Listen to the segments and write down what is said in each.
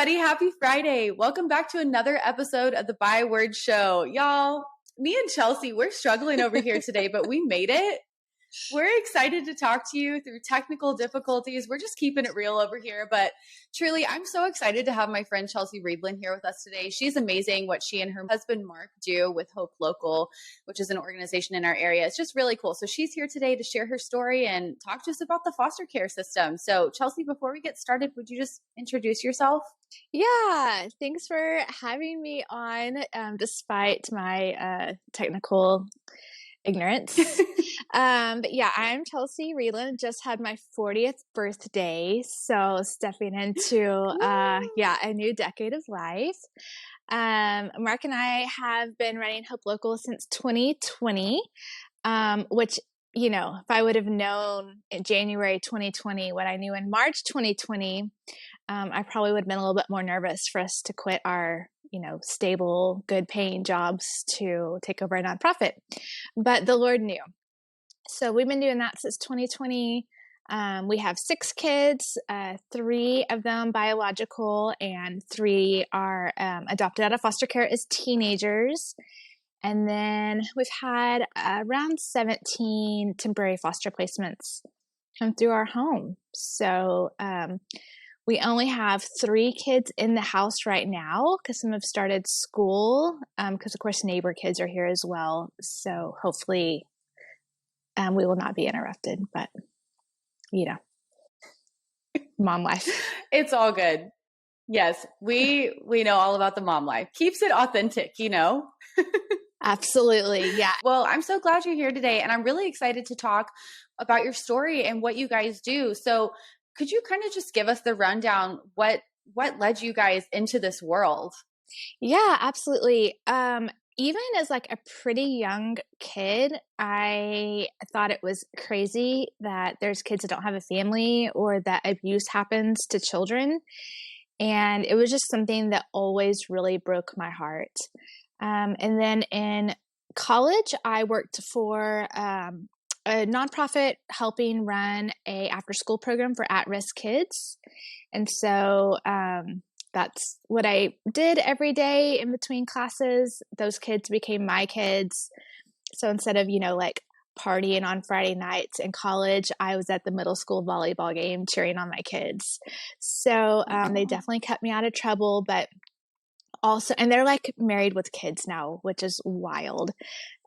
everybody. Happy Friday. Welcome back to another episode of the Byword Show. Y'all, me and Chelsea, we're struggling over here today, but we made it. We're excited to talk to you through technical difficulties. We're just keeping it real over here. But truly, I'm so excited to have my friend Chelsea Reidland here with us today. She's amazing what she and her husband Mark do with Hope Local, which is an organization in our area. It's just really cool. So she's here today to share her story and talk to us about the foster care system. So Chelsea, before we get started, would you just introduce yourself? Yeah, thanks for having me on, despite my technical ignorance. But yeah, I'm Chelsea Reidland. Just had my 40th birthday, so stepping into a new decade of life. Mark and I have been running Hope Local since 2020, which, you know, if I would have known in January 2020 what I knew in March 2020, I probably would have been a little bit more nervous for us to quit our, stable, good paying jobs to take over a nonprofit. But the Lord knew. So we've been doing that since 2020. We have 6 kids, 3 of them biological, and 3 are adopted out of foster care as teenagers. And then we've had around 17 temporary foster placements come through our home. So we only have 3 kids in the house right now because some have started school because, of course, neighbor kids are here as well. So hopefully we will not be interrupted, but, mom life. It's all good. Yes, we know all about the mom life. Keeps it authentic, Absolutely. Yeah. Well, I'm so glad you're here today, and I'm really excited to talk about your story and what you guys do. So could you kind of just give us the rundown? What led you guys into this world? Yeah, absolutely. Even as like a pretty young kid, I thought it was crazy that there's kids that don't have a family or that abuse happens to children. And it was just something that always really broke my heart. And then in college, I worked for a nonprofit helping run a after-school program for at-risk kids. And so that's what I did every day in between classes. Those kids became my kids. So instead of, partying on Friday nights in college, I was at the middle school volleyball game cheering on my kids. So they definitely kept me out of trouble, but also, and they're like married with kids now, which is wild.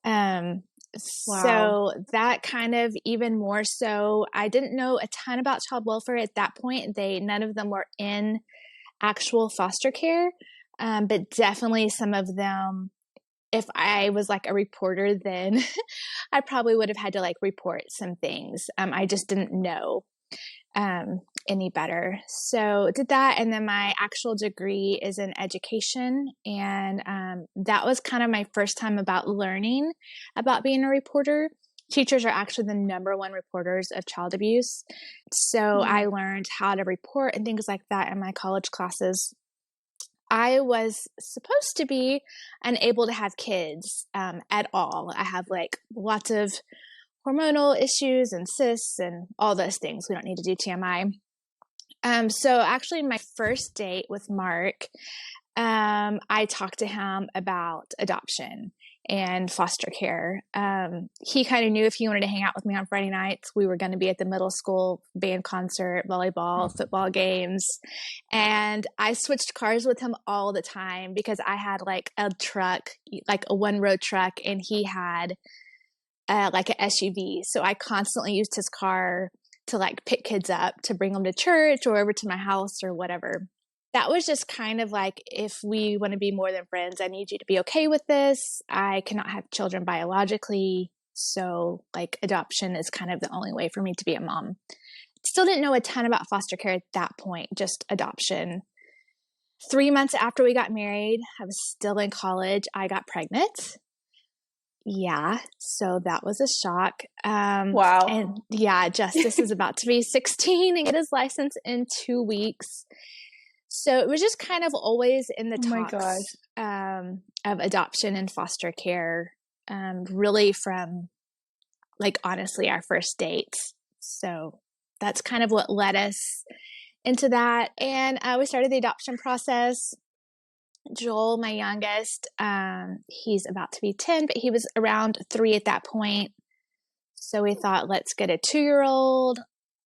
Wow. So that kind of even more so, I didn't know a ton about child welfare at that point. None of them were in actual foster care, but definitely some of them, if I was like a reporter then, I probably would have had to like report some things. I just didn't know any better. So did that. And then my actual degree is in education. And that was kind of my first time about learning about being a reporter. Teachers are actually the #1 reporters of child abuse. So I learned how to report and things like that in my college classes. I was supposed to be unable to have kids at all. I have like lots of hormonal issues and cysts and all those things. We don't need to do TMI. So actually my first date with Mark, I talked to him about adoption and foster care. He kind of knew if he wanted to hang out with me on Friday nights, we were going to be at the middle school band concert, volleyball, football games. And I switched cars with him all the time because I had like a truck, like a 1-row truck, and he had like an SUV. So I constantly used his car to like pick kids up, to bring them to church or over to my house or whatever. That was just kind of like, if we want to be more than friends, I need you to be okay with this. I cannot have children biologically. So like adoption is kind of the only way for me to be a mom. Still didn't know a ton about foster care at that point, just adoption. 3 months after we got married, I was still in college. I got pregnant. Yeah, so that was a shock. Wow. And yeah, Justice is about to be 16 and get his license in 2 weeks. So it was just kind of always in the talks of adoption and foster care, really from like honestly our first date. So that's kind of what led us into that. And we started the adoption process. Joel, my youngest, he's about to be 10, but he was around 3 at that point. So we thought, let's get a 2-year-old.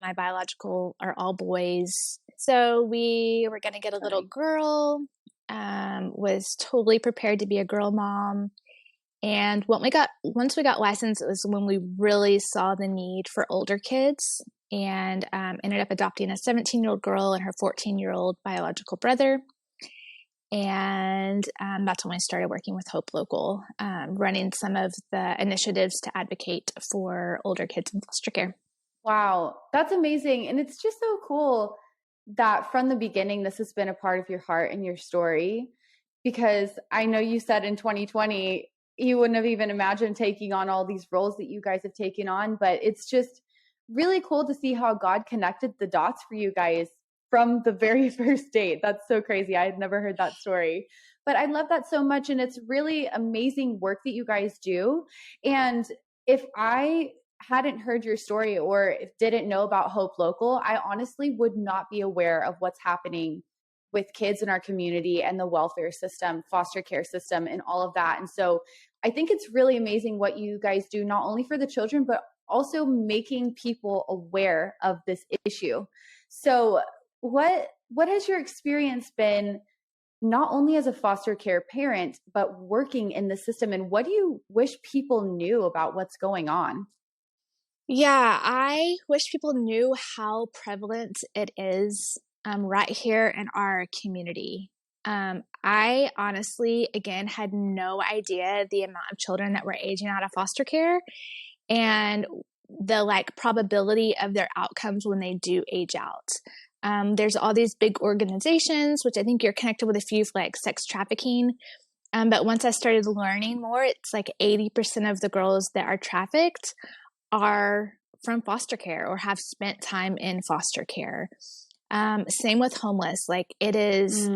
My biological are all boys. So we were going to get a little girl, was totally prepared to be a girl mom. And once we got licensed, it was when we really saw the need for older kids, and ended up adopting a 17-year-old girl and her 14-year-old biological brother. And that's when I started working with Hope Local, running some of the initiatives to advocate for older kids in foster care. Wow, that's amazing. And it's just so cool that from the beginning, this has been a part of your heart and your story, because I know you said in 2020, you wouldn't have even imagined taking on all these roles that you guys have taken on, but it's just really cool to see how God connected the dots for you guys from the very first date. That's so crazy. I had never heard that story, but I love that so much. And it's really amazing work that you guys do. And if I hadn't heard your story or didn't know about Hope Local, I honestly would not be aware of what's happening with kids in our community and the welfare system, foster care system, and all of that. And so I think it's really amazing what you guys do, not only for the children, but also making people aware of this issue. So what has your experience been, not only as a foster care parent, but working in the system? And what do you wish people knew about what's going on? Yeah, I wish people knew how prevalent it is right here in our community. I honestly, again, had no idea the amount of children that were aging out of foster care and the probability of their outcomes when they do age out. There's all these big organizations, which I think you're connected with a few for sex trafficking. But once I started learning more, it's 80% of the girls that are trafficked are from foster care or have spent time in foster care. Same with homeless. It is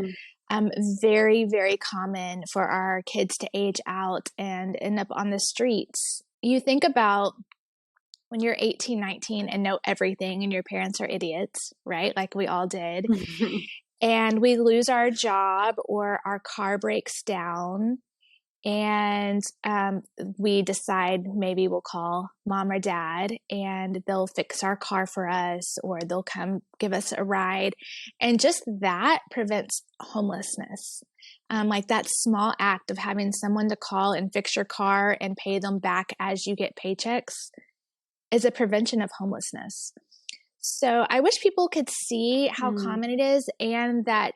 very, very common for our kids to age out and end up on the streets. You think about when you're 18, 19 and know everything and your parents are idiots, right? Like we all did. And we lose our job or our car breaks down. And we decide maybe we'll call mom or dad and they'll fix our car for us, or they'll come give us a ride. And just that prevents homelessness. That small act of having someone to call and fix your car and pay them back as you get paychecks is a prevention of homelessness. So I wish people could see how common it is, and that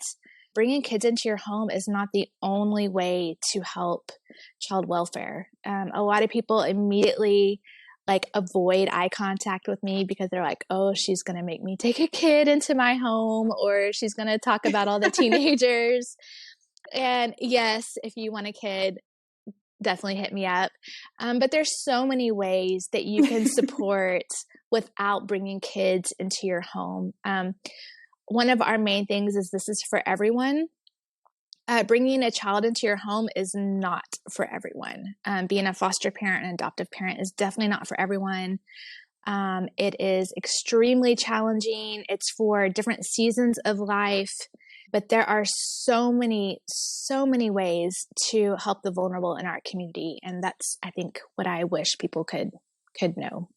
bringing kids into your home is not the only way to help child welfare. A lot of people immediately avoid eye contact with me because they're like, oh, she's going to make me take a kid into my home, or she's going to talk about all the teenagers. And yes, if you want a kid, definitely hit me up. But there's so many ways that you can support without bringing kids into your home. One of our main things is this is for everyone. Bringing a child into your home is not for everyone. Being a foster parent and adoptive parent is definitely not for everyone. It is extremely challenging. It's for different seasons of life, but there are so many ways to help the vulnerable in our community. And that's, I think, what I wish people could know.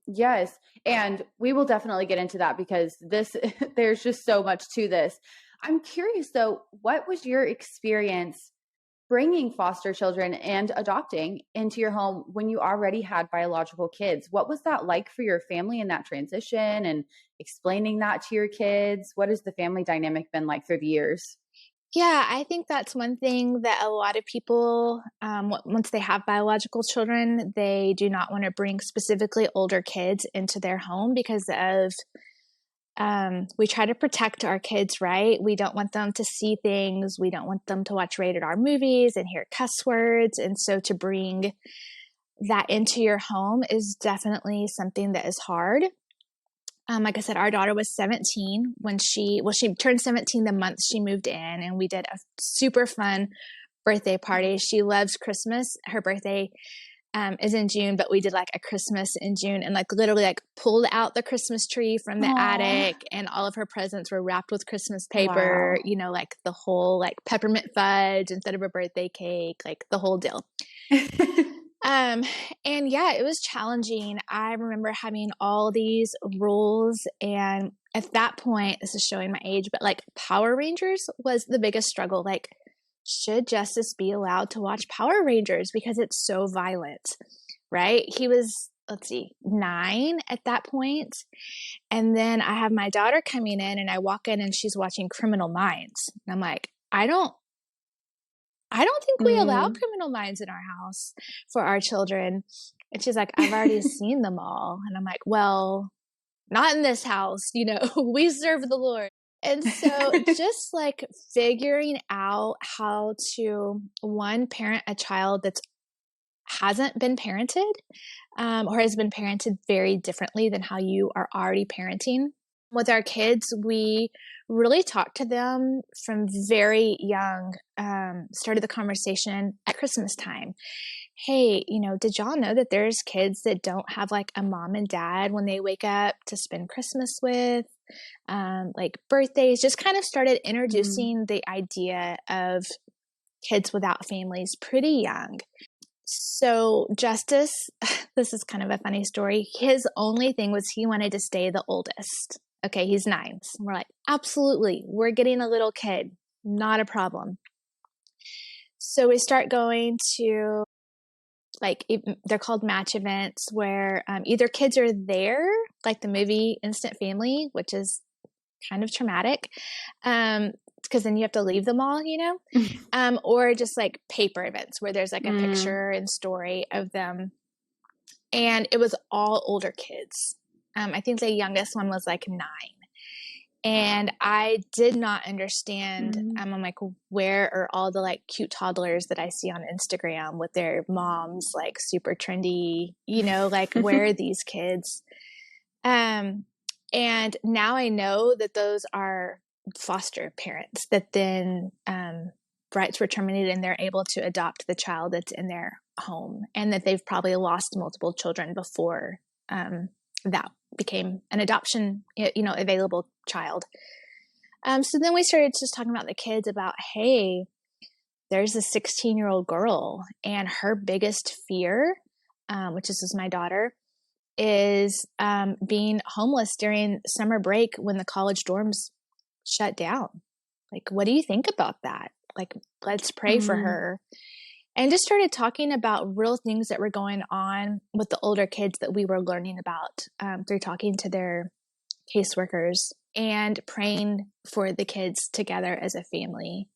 Yes. And we will definitely get into that, because there's just so much to this. I'm curious though, what was your experience bringing foster children and adopting into your home when you already had biological kids? What was that like for your family in that transition, and explaining that to your kids? What has the family dynamic been like through the years? Yeah, I think that's one thing that a lot of people, once they have biological children, they do not want to bring specifically older kids into their home because of, we try to protect our kids, right? We don't want them to see things. We don't want them to watch rated R movies and hear cuss words. And so to bring that into your home is definitely something that is hard. Like I said, our daughter was 17 when she turned 17 the month she moved in, and we did a super fun birthday party. She loves Christmas. Her birthday is in June, but we did like a Christmas in June and like literally like pulled out the Christmas tree from the attic, and all of her presents were wrapped with Christmas paper, Wow. you know, like the whole like peppermint fudge instead of a birthday cake, like the whole deal. And yeah, it was challenging. I remember having all these rules, and at that point, this is showing my age, but like Power Rangers was the biggest struggle. Like, should Justice be allowed to watch Power Rangers because it's so violent, right? He was, let's see, 9 at that point. And then I have my daughter coming in, and I walk in and she's watching Criminal Minds. And I'm like, I don't think we allow Criminal Minds in our house for our children. And she's like, I've already seen them all. And I'm like, well, not in this house, you know, we serve the Lord. And so just like figuring out how to, one, parent a child that hasn't been parented, or has been parented very differently than how you are already parenting. With our kids, we really talked to them from very young, started the conversation at Christmas time. Hey, you know, did y'all know that there's kids that don't have like a mom and dad when they wake up to spend Christmas with? Like birthdays, just kind of started introducing the idea of kids without families pretty young. So Justice, this is kind of a funny story. His only thing was he wanted to stay the oldest. Okay, he's 9. So we're like, absolutely, we're getting a little kid. Not a problem. So we start going to, like, they're called match events where either kids are there, like the movie Instant Family, which is kind of traumatic, because then you have to leave them all, you know, or just like paper events where there's like a picture and story of them. And it was all older kids. I think the youngest one was like 9. And I did not understand. I'm like, where are all the like cute toddlers that I see on Instagram with their moms, like super trendy, you know, like where are these kids? And now I know that those are foster parents that then rights were terminated and they're able to adopt the child that's in their home, and that they've probably lost multiple children before that became an adoption, you know, available child. So then we started just talking about the kids about, hey, there's a 16-year-old girl, and her biggest fear, which is my daughter, is being homeless during summer break when the college dorms shut down. Like, what do you think about that? Like, let's pray for her. And just started talking about real things that were going on with the older kids that we were learning about through talking to their caseworkers and praying for the kids together as a family.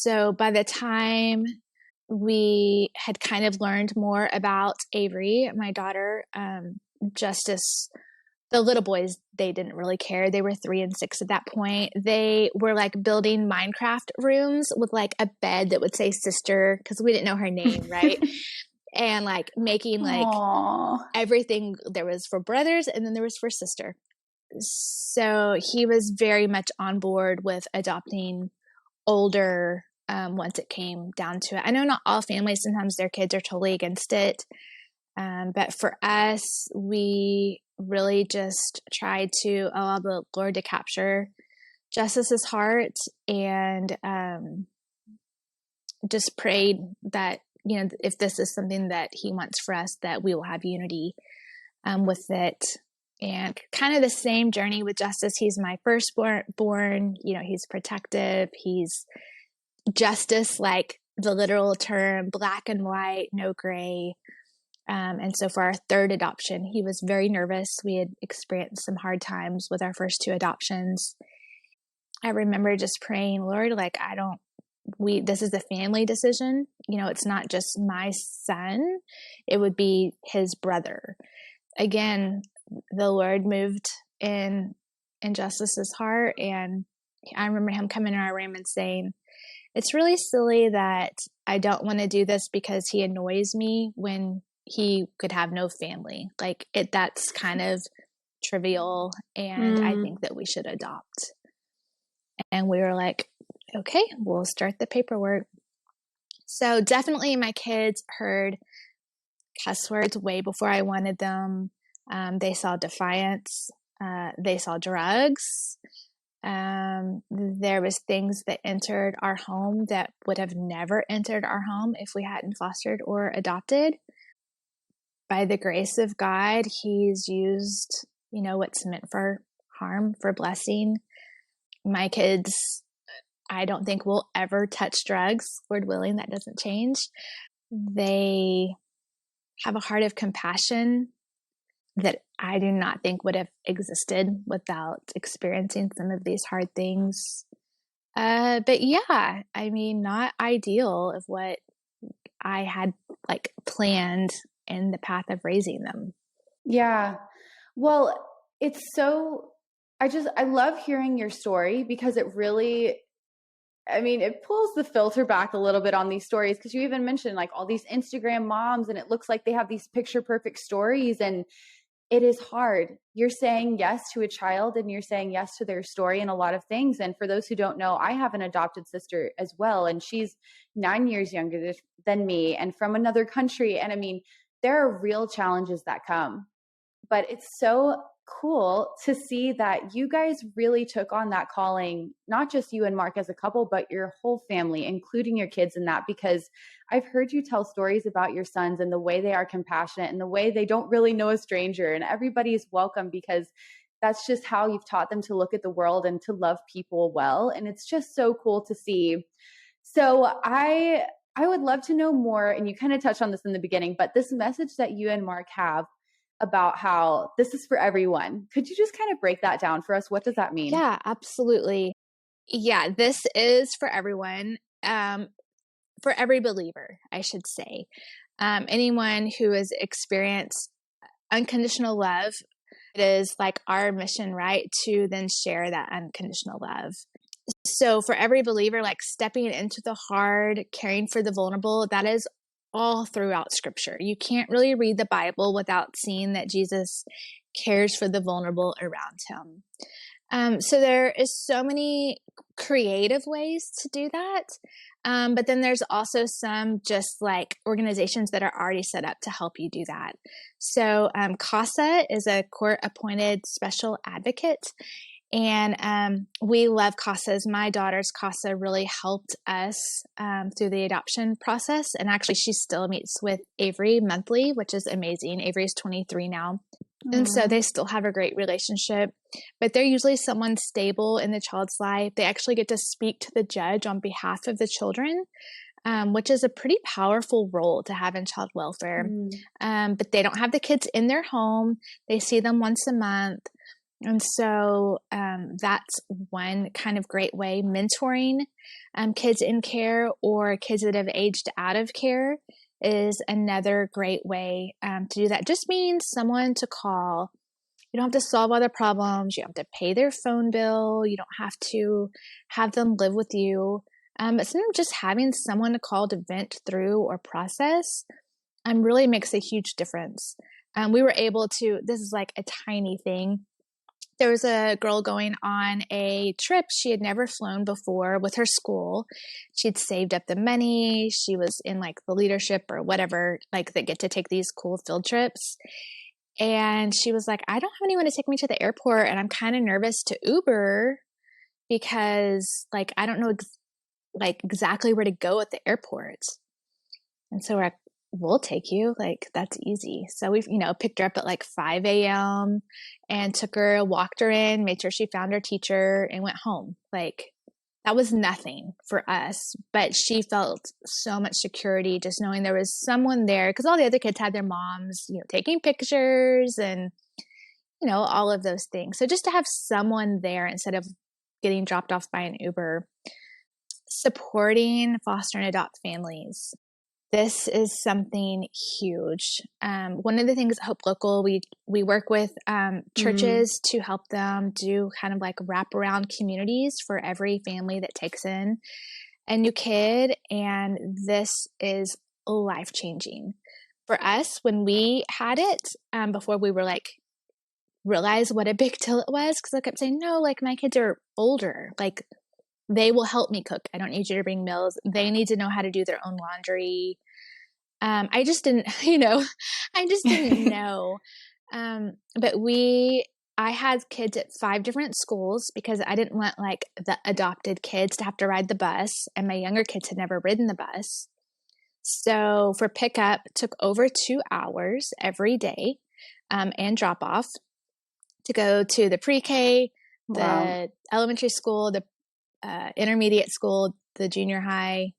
So by the time we had kind of learned more about Avery, my daughter, Justice, the little boys, they didn't really care. They were 3 and 6 at that point. They were like building Minecraft rooms with like a bed that would say sister, because we didn't know her name, right? And like making like everything there was for brothers, and then there was for sister. So he was very much on board with adopting older once it came down to it. I know not all families, sometimes their kids are totally against it. But for us, we really just tried to allow the Lord to capture Justice's heart, and just prayed that, you know, if this is something that he wants for us, that we will have unity with it. And kind of the same journey with Justice. He's my firstborn, you know, he's protective. He's justice, like the literal term, black and white, no gray. And so for our 3rd adoption, he was very nervous. We had experienced some hard times with our first 2 adoptions. I remember just praying, Lord, like, this is a family decision. You know, it's not just my son. It would be his brother. Again, the Lord moved in Justice's heart. And I remember him coming in our room and saying, it's really silly that I don't want to do this because he annoys me when he could have no family. Like, that's kind of trivial, and I think that we should adopt. And we were like, okay, we'll start the paperwork. So definitely my kids heard cuss words way before I wanted them. They saw defiance. They saw drugs. There was things that entered our home that would have never entered our home if we hadn't fostered or adopted. By the grace of God, he's used, what's meant for harm for blessing. My kids, I don't think will ever touch drugs. Lord willing, that doesn't change. They have a heart of compassion that I do not think would have existed without experiencing some of these hard things. But yeah, not ideal of what I had planned in the path of raising them. Yeah. Well, it's so, I love hearing your story because it really, it pulls the filter back a little bit on these stories, because you even mentioned all these Instagram moms and it looks like they have these picture perfect stories, and it is hard. You're saying yes to a child and you're saying yes to their story and a lot of things. And for those who don't know, I have an adopted sister as well, and she's 9 years younger than me and from another country. And there are real challenges that come, but it's so cool to see that you guys really took on that calling, not just you and Mark as a couple, but your whole family, including your kids in that, because I've heard you tell stories about your sons and the way they are compassionate and the way they don't really know a stranger and everybody is welcome, because that's just how you've taught them to look at the world and to love people well. And it's just so cool to see. So I would love to know more, and you kind of touched on this in the beginning, but this message that you and Mark have about how this is for everyone. Could you just kind of break that down for us? What does that mean? Yeah, absolutely. Yeah, this is for everyone, for every believer, I should say. Anyone who has experienced unconditional love, it is our mission, right, to then share that unconditional love. So for every believer, stepping into the hard, caring for the vulnerable, that is all throughout Scripture. You can't really read the Bible without seeing that Jesus cares for the vulnerable around him. So there is so many creative ways to do that. But then there's also some just organizations that are already set up to help you do that. So CASA is a court-appointed special advocate. And we love CASAs. My daughter's CASA really helped us through the adoption process. And actually, she still meets with Avery monthly, which is amazing. Avery's 23 now. And so they still have a great relationship, but they're usually someone stable in the child's life. They actually get to speak to the judge on behalf of the children, which is a pretty powerful role to have in child welfare. But they don't have the kids in their home. They see them once a month. And so that's one kind of great way. Mentoring kids in care or kids that have aged out of care is another great way to do that. Just means someone to call. You don't have to solve all their problems. You don't have to pay their phone bill. You don't have to have them live with you. But sometimes just having someone to call to vent through or process really makes a huge difference. We were able to, this is a tiny thing. There was a girl going on a trip. She had never flown before with her school. She'd saved up the money. She was in the leadership or whatever, that get to take these cool field trips. And she was like, I don't have anyone to take me to the airport. And I'm kind of nervous to Uber because I don't know exactly where to go at the airport. And so we're like, we'll take you. That's easy. So we've, picked her up at 5 a.m. and took her, walked her in, made sure she found her teacher and went home. That was nothing for us, but she felt so much security just knowing there was someone there, because all the other kids had their moms, taking pictures and, all of those things. So just to have someone there instead of getting dropped off by an Uber. Supporting foster and adopt families. This is something huge. One of the things at Hope Local, we work with churches to help them do kind of wraparound communities for every family that takes in a new kid. And this is life-changing. For us, when we had it, before we were realize what a big deal it was, because I kept saying, no, my kids are older. They will help me cook. I don't need you to bring meals. They need to know how to do their own laundry. I just didn't, I just didn't know. But I had kids at 5 different schools because I didn't want like the adopted kids to have to ride the bus, and my younger kids had never ridden the bus. So for pickup, it took over 2 hours every day, and drop off to go to the pre-K, the elementary school, the intermediate school, the junior high,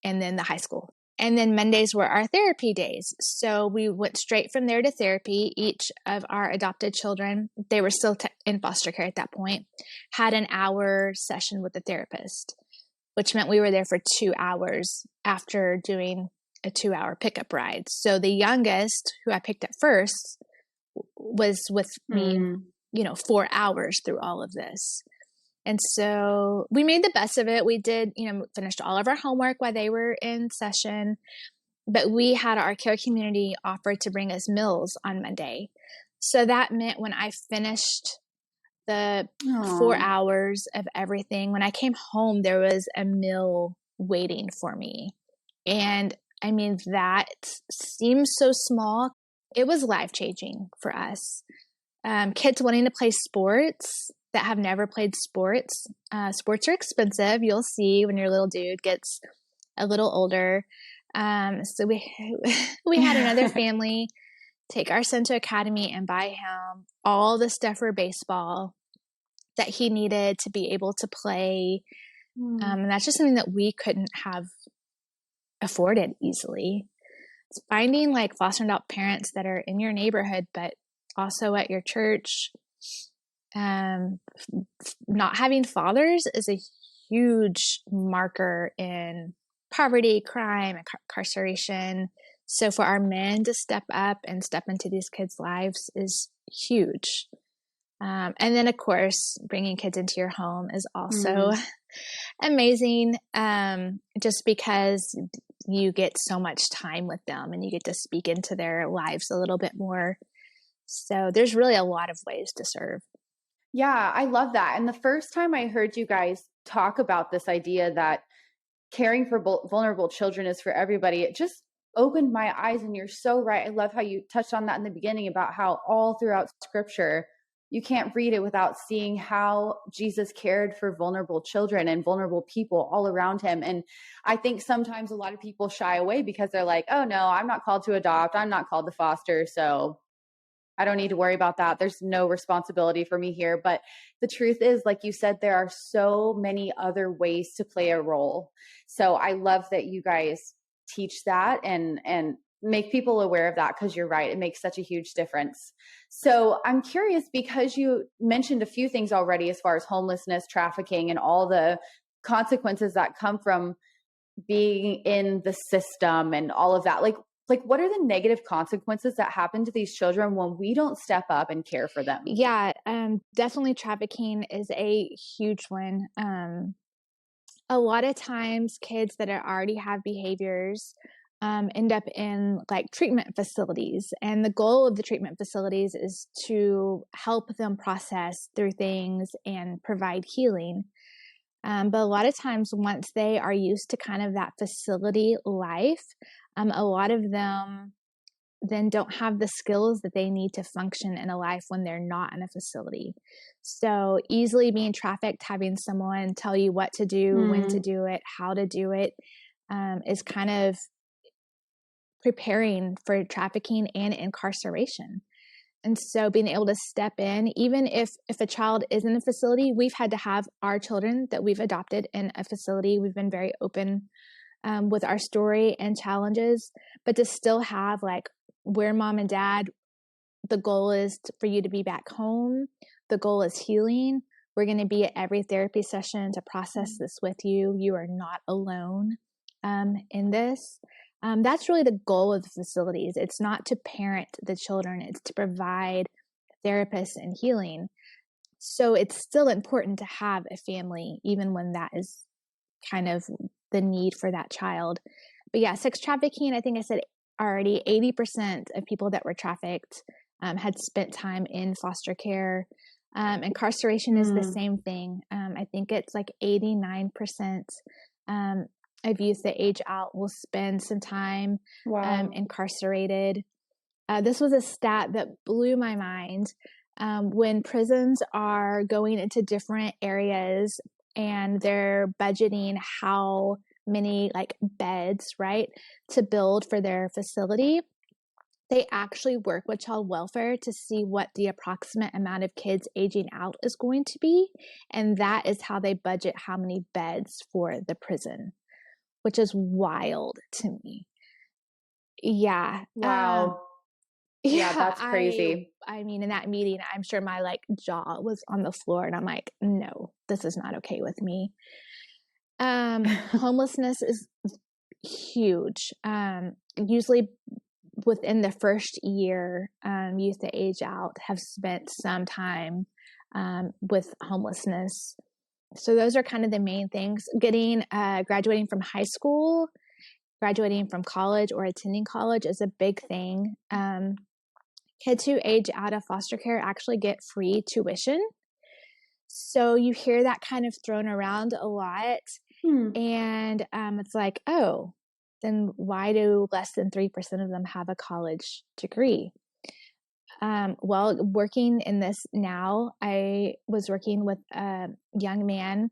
and then the high school. And then Mondays were our therapy days. So we went straight from there to therapy. Each of our adopted children, they were still in foster care at that point, had an hour session with the therapist, which meant we were there for 2 hours after doing a 2-hour pickup ride. So the youngest, who I picked up first, was with me, 4 hours through all of this. And so we made the best of it. We did, finished all of our homework while they were in session, but we had our care community offer to bring us meals on Monday. So that meant when I finished the 4 hours of everything, when I came home, there was a meal waiting for me. And I mean, that seems so small. It was life-changing for us. Kids wanting to play sports that have never played sports. Sports are expensive. You'll see when your little dude gets a little older. So we had another family take our son to Academy and buy him all the stuff for baseball that he needed to be able to play. And that's just something that we couldn't have afforded easily. It's finding like foster adult parents that are in your neighborhood, but also at your church. Not having fathers is a huge marker in poverty, crime, and incarceration. So for our men to step up and step into these kids' lives is huge. And then, of course, bringing kids into your home is also amazing, just because you get so much time with them and you get to speak into their lives a little bit more. So there's really a lot of ways to serve. Yeah, I love that. And the first time I heard you guys talk about this idea that caring for vulnerable children is for everybody, it just opened my eyes. And you're so right. I love how you touched on that in the beginning about how all throughout Scripture, you can't read it without seeing how Jesus cared for vulnerable children and vulnerable people all around him. And I think sometimes a lot of people shy away because they're like, oh no, I'm not called to adopt. I'm not called to foster. So I don't need to worry about that. There's no responsibility for me here. But the truth is, like you said, there are so many other ways to play a role. So I love that you guys teach that and make people aware of that, because you're right. It makes such a huge difference. So I'm curious, because you mentioned a few things already as far as homelessness, trafficking, and all the consequences that come from being in the system and all of that. Like what are the negative consequences that happen to these children when we don't step up and care for them? Yeah, definitely trafficking is a huge one. A lot of times kids that already have behaviors end up in like treatment facilities. And the goal of the treatment facilities is to help them process through things and provide healing. But a lot of times once they are used to kind of that facility life, a lot of them then don't have the skills that they need to function in a life when they're not in a facility. So easily being trafficked, having someone tell you what to do, when to do it, how to do it, is kind of preparing for trafficking and incarceration. And so being able to step in, even if a child is in a facility, we've had to have our children that we've adopted in a facility. We've been very open with our story and challenges, but to still have like, we're mom and dad, the goal is for you to be back home. The goal is healing. We're going to be at every therapy session to process this with you. You are not alone in this. That's really the goal of the facilities. It's not to parent the children. It's to provide therapists and healing. So it's still important to have a family, even when that is kind of the need for that child. But yeah, sex trafficking, I think I said already, 80% of people that were trafficked had spent time in foster care. Incarceration is the same thing. I think it's like 89%. of youth that age out will spend some time incarcerated. This was a stat that blew my mind. When prisons are going into different areas and they're budgeting how many like beds, right, to build for their facility, they actually work with child welfare to see what the approximate amount of kids aging out is going to be. And that is how they budget how many beds for the prison, which is wild to me. Yeah. Wow. Yeah, that's crazy. I mean, in that meeting, I'm sure my like jaw was on the floor and I'm like, no, this is not okay with me. Homelessness is huge. Usually within the first year, youth that age out have spent some time with homelessness. So those are kind of the main things. Graduating from high school, graduating from college, or attending college is a big thing. Kids who age out of foster care actually get free tuition. So you hear that kind of thrown around a lot. And it's like, oh, then why do less than 3% of them have a college degree? Well, working in this now, I was working with a young man.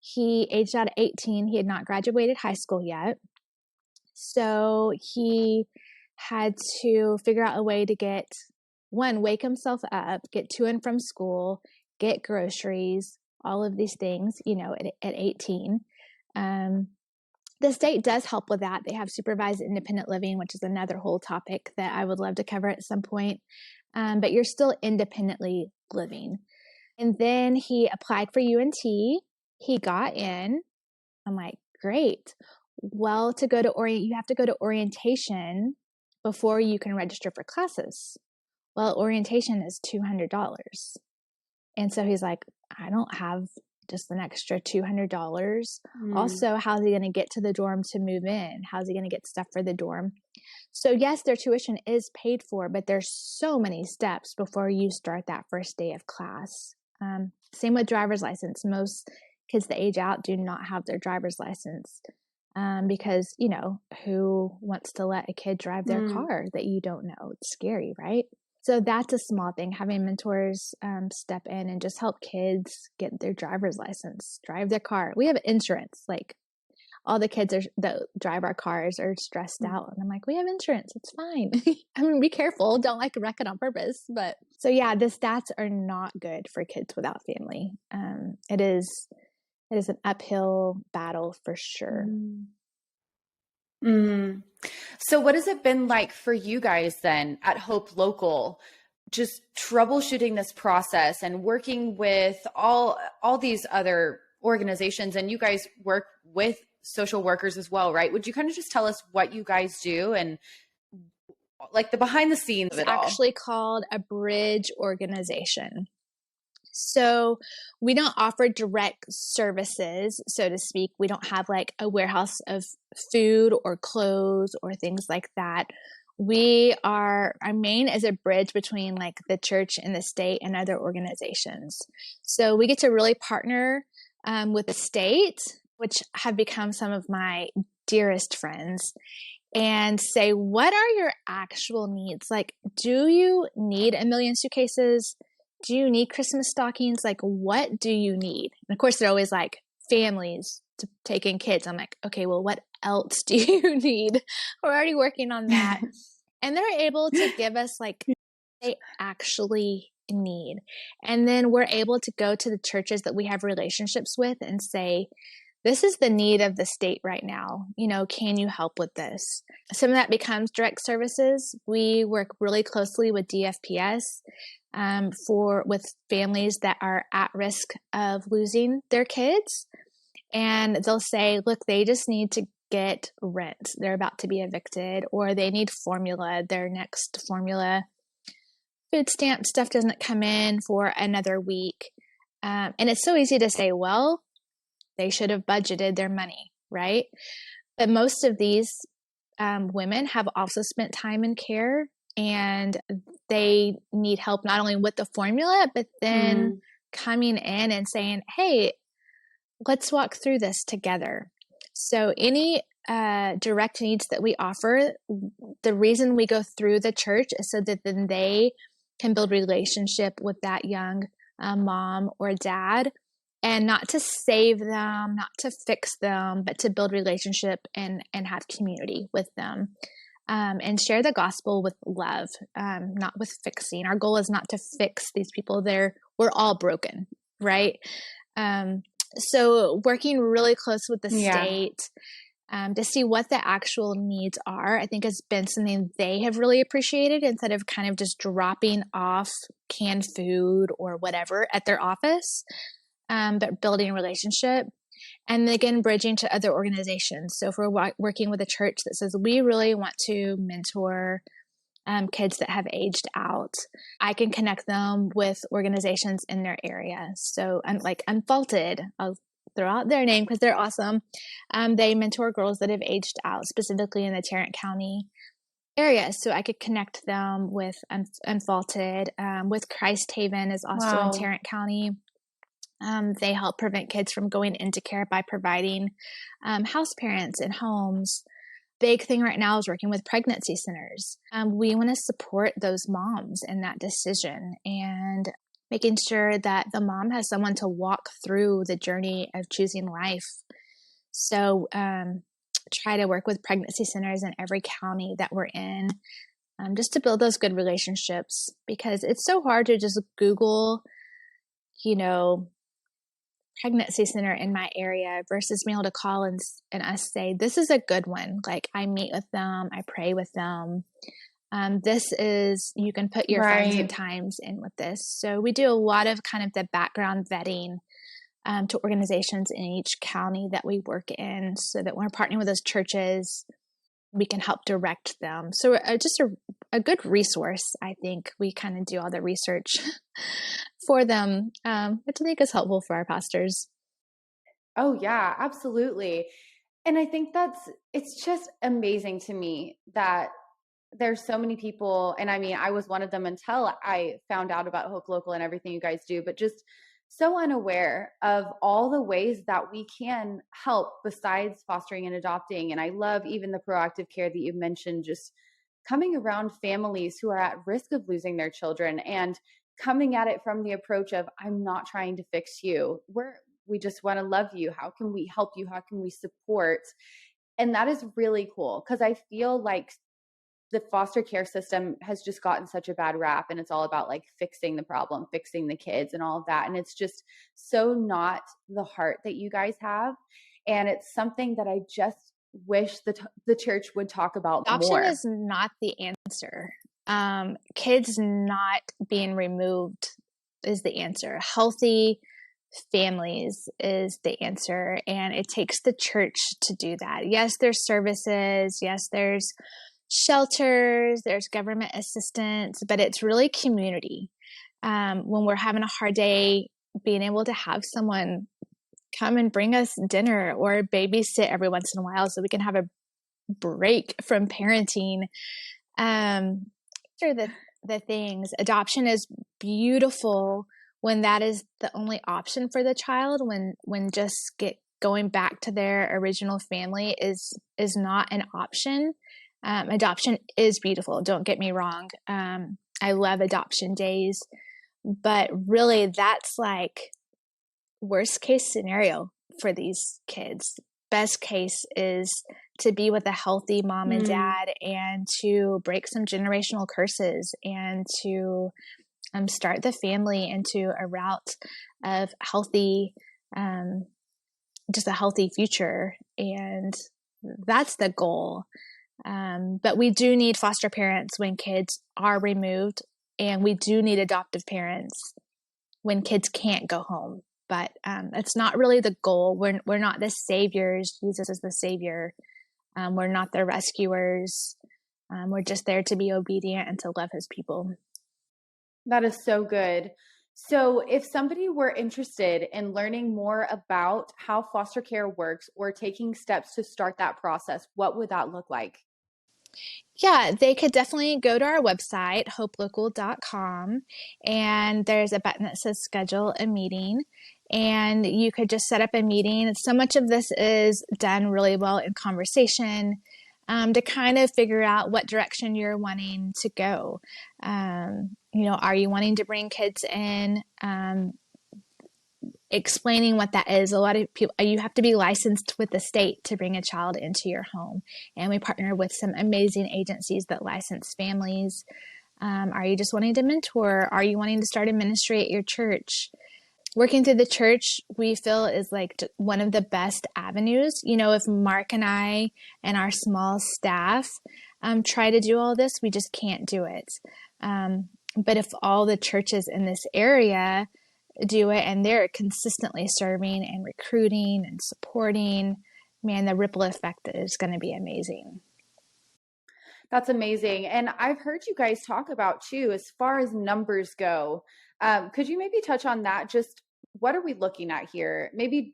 He aged out at 18. He had not graduated high school yet. So he had to figure out a way to wake himself up, get to and from school, get groceries, all of these things, at 18. The state does help with that. They have supervised independent living, which is another whole topic that I would love to cover at some point. But you're still independently living. And then he applied for UNT. He got in. I'm like, great. Well, you have to go to orientation before you can register for classes. Well, orientation is $200. And so he's like, I don't have just an extra $200. Also, how's he going to get to the dorm to move in? How's he going to get stuff for the dorm? So yes, their tuition is paid for, but there's so many steps before you start that first day of class. Same with driver's license. Most kids that age out do not have their driver's license because, who wants to let a kid drive their car that you don't know? It's scary, right? So that's a small thing, having mentors step in and just help kids get their driver's license, drive their car. We have insurance. Like all the kids that drive our cars are stressed out. And I'm like, we have insurance. It's fine. I mean, be careful. Don't wreck it on purpose. But so yeah, the stats are not good for kids without family. It is an uphill battle for sure. So what has it been like for you guys then at Hope Local, just troubleshooting this process and working with all these other organizations, and you guys work with social workers as well, right? Would you kind of just tell us what you guys do and like the behind the scenes of it all? It's actually called a bridge organization. So we don't offer direct services, so to speak. We don't have like a warehouse of food or clothes or things like that. Our main is a bridge between like the church and the state and other organizations. So we get to really partner with the state, which have become some of my dearest friends, and say, what are your actual needs? Like, do you need 1 million suitcases? Do you need Christmas stockings? Like, what do you need? And of course, they're always like families to take in kids. I'm like, okay, well, what else do you need? We're already working on that. And they're able to give us like they actually need. And then we're able to go to the churches that we have relationships with and say, this is the need of the state right now. Can you help with this? Some of that becomes direct services. We work really closely with DFPS with families that are at risk of losing their kids. And they'll say, look, they just need to get rent. They're about to be evicted, or they need formula, their next formula. Food stamp stuff doesn't come in for another week. And it's so easy to say, well, they should have budgeted their money, right? But most of these women have also spent time in care, and they need help not only with the formula, but then coming in and saying, hey, let's walk through this together. So any direct needs that we offer, the reason we go through the church is so that then they can build relationship with that young mom or dad, and not to save them, not to fix them, but to build relationship and have community with them. And share the gospel with love, not with fixing. Our goal is not to fix these people. We're all broken, right? So working really close with the state to see what the actual needs are, I think has been something they have really appreciated, instead of kind of just dropping off canned food or whatever at their office, but building a relationship. And again, bridging to other organizations. So if we're working with a church that says, we really want to mentor kids that have aged out, I can connect them with organizations in their area. So like Unfaulted, I'll throw out their name because they're awesome. They mentor girls that have aged out, specifically in the Tarrant County area. So I could connect them with Unfaulted. With Christ Haven is also in Tarrant County. They help prevent kids from going into care by providing house parents and homes. Big thing right now is working with pregnancy centers. We want to support those moms in that decision and making sure that the mom has someone to walk through the journey of choosing life. So try to work with pregnancy centers in every county that we're in, just to build those good relationships, because it's so hard to just Google, pregnancy center in my area versus being able to call and us say, this is a good one. Like, I meet with them, I pray with them. You can put your funds and times in with this. So we do a lot of kind of the background vetting to organizations in each county that we work in, so that when we're partnering with those churches, we can help direct them. So just a good resource. I think we kind of do all the research for them, which I think is helpful for our pastors. Oh yeah, absolutely. And I think it's just amazing to me that there's so many people. And I mean, I was one of them until I found out about Hope Local and everything you guys do, but just so unaware of all the ways that we can help besides fostering and adopting. And I love even the proactive care that you mentioned, just coming around families who are at risk of losing their children and coming at it from the approach of, I'm not trying to fix you. We just want to love you. How can we help you? How can we support? And that is really cool, because I feel like the foster care system has just gotten such a bad rap, and it's all about like fixing the problem, fixing the kids and all of that. And it's just so not the heart that you guys have. And it's something that I just wish the church would talk about more. Adoption is not the answer. Kids not being removed is the answer. Healthy families is the answer. And it takes the church to do that. Yes, there's services. Yes, there's shelters, there's government assistance, but it's really community. When we're having a hard day, being able to have someone come and bring us dinner or babysit every once in a while so we can have a break from parenting. Through the things. Adoption is beautiful when that is the only option for the child, when just going back to their original family is not an option. Adoption is beautiful. Don't get me wrong. I love adoption days, but really that's like worst case scenario for these kids. Best case is to be with a healthy mom and dad and to break some generational curses and to start the family into a route of healthy, just a healthy future. And that's the goal. But we do need foster parents when kids are removed, and we do need adoptive parents when kids can't go home. But it's not really the goal. We're not the saviors. Jesus is the savior. We're not the rescuers. We're just there to be obedient and to love his people. That is so good. So if somebody were interested in learning more about how foster care works or taking steps to start that process, what would that look like? Yeah, they could definitely go to our website, hopelocal.com, and there's a button that says schedule a meeting. and you could just set up a meeting. So much of this is done really well in conversation, to kind of figure out what direction you're wanting to go. Are you wanting to bring kids in? Explaining what that is. A lot of people, you have to be licensed with the state to bring a child into your home. And we partner with some amazing agencies that license families. Are you just wanting to mentor? Are you wanting to start a ministry at your church? Working through the church, we feel, is like one of the best avenues. If Mark and I and our small staff try to do all this, we just can't do it. But if all the churches in this area do it and they're consistently serving and recruiting and supporting, man, the ripple effect is going to be amazing. That's amazing. And I've heard you guys talk about too, as far as numbers go. Could you maybe touch on that? Just what are we looking at here? Maybe,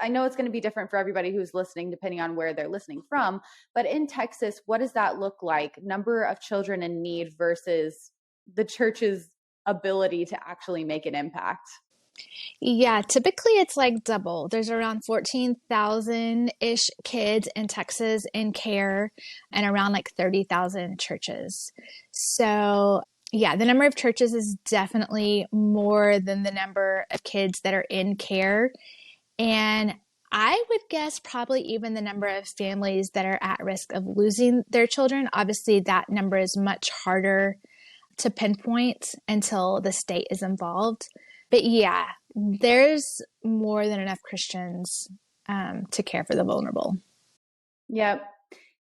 I know it's going to be different for everybody who's listening, depending on where they're listening from, but in Texas, what does that look like? Number of children in need versus the church's ability to actually make an impact? Yeah, typically it's like double. There's around 14,000-ish kids in Texas in care and around like 30,000 churches. So yeah, the number of churches is definitely more than the number of kids that are in care. And I would guess probably even the number of families that are at risk of losing their children. Obviously, that number is much harder to pinpoint until the state is involved. But yeah, there's more than enough Christians to care for the vulnerable. Yep.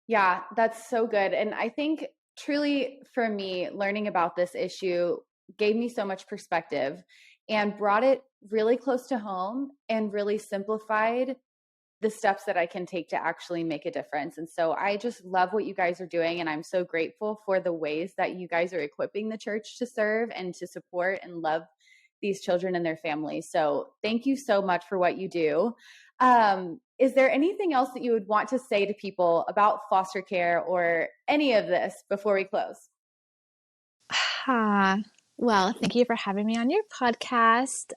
Yeah, that's so good. And I think truly for me, learning about this issue gave me so much perspective and brought it really close to home and really simplified the steps that I can take to actually make a difference. And so I just love what you guys are doing. And I'm so grateful for the ways that you guys are equipping the church to serve and to support and love these children and their families. So thank you so much for what you do. Is there anything else that you would want to say to people about foster care or any of this before we close? Well, thank you for having me on your podcast.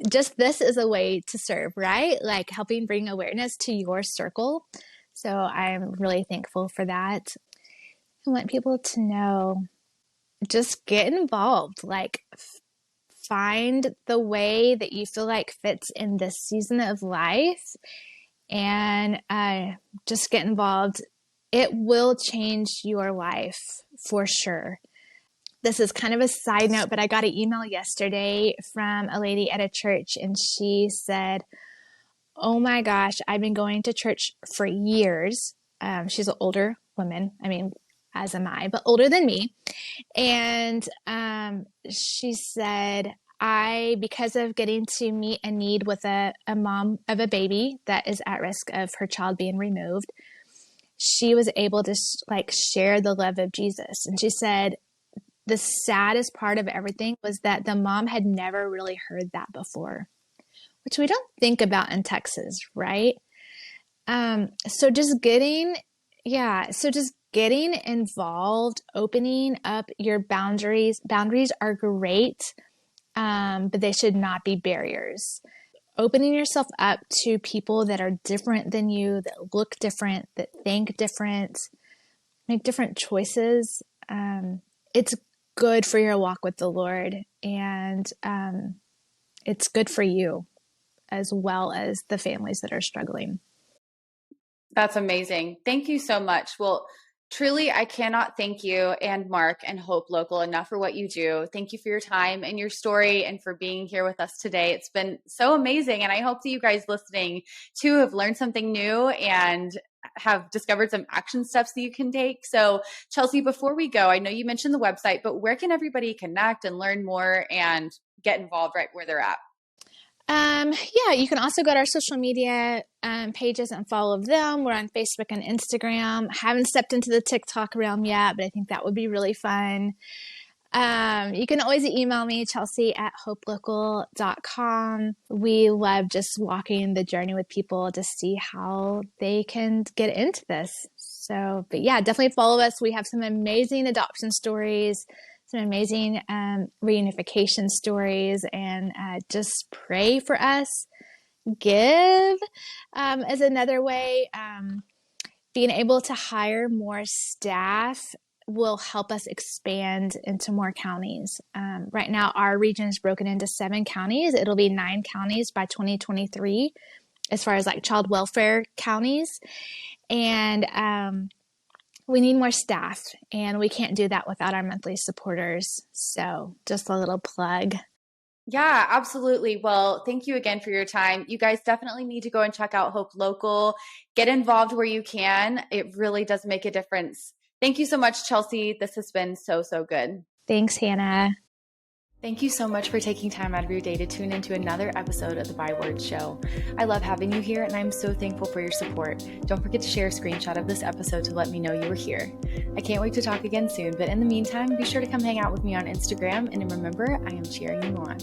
Just this is a way to serve, right? Like helping bring awareness to your circle. So I'm really thankful for that. I want people to know, just get involved, like find the way that you feel like fits in this season of life and just get involved. It will change your life for sure. This is kind of a side note, but I got an email yesterday from a lady at a church, and she said, oh my gosh, I've been going to church for years. She's an older woman. I mean, as am I, but older than me. And she said, because of getting to meet a need with a mom of a baby that is at risk of her child being removed, she was able to share the love of Jesus. And she said, the saddest part of everything was that the mom had never really heard that before, which we don't think about in Texas, right? So just getting involved, opening up your boundaries. Boundaries are great, but they should not be barriers. Opening yourself up to people that are different than you, that look different, that think different, make different choices. It's good for your walk with the Lord, and it's good for you as well as the families that are struggling. That's amazing. Thank you so much. Well, truly, I cannot thank you and Mark and Hope Local enough for what you do. Thank you for your time and your story and for being here with us today. It's been so amazing. And I hope that you guys listening too have learned something new and have discovered some action steps that you can take. So Chelsea, before we go, I know you mentioned the website, but where can everybody connect and learn more and get involved right where they're at? Yeah, you can also go to our social media pages and follow them. We're on Facebook and Instagram. Haven't stepped into the TikTok realm yet, but I think that would be really fun. You can always email me, chelsea@hopelocal.com. We love just walking the journey with people to see how they can get into this. So, but yeah, definitely follow us. We have some amazing adoption stories, some amazing reunification stories, and just pray for us. Give is another way. Being able to hire more staff will help us expand into more counties. Right now, our region is broken into 7 counties. It'll be 9 counties by 2023, as far as like child welfare counties. And we need more staff, and we can't do that without our monthly supporters. So just a little plug. Yeah, absolutely. Well, thank you again for your time. You guys definitely need to go and check out Hope Local. Get involved where you can. It really does make a difference. Thank you so much, Chelsea. This has been so, so good. Thanks, Hannah. Thank you so much for taking time out of your day to tune into another episode of the Byword Show. I love having you here, and I'm so thankful for your support. Don't forget to share a screenshot of this episode to let me know you were here. I can't wait to talk again soon, but in the meantime, be sure to come hang out with me on Instagram, and remember, I am cheering you on.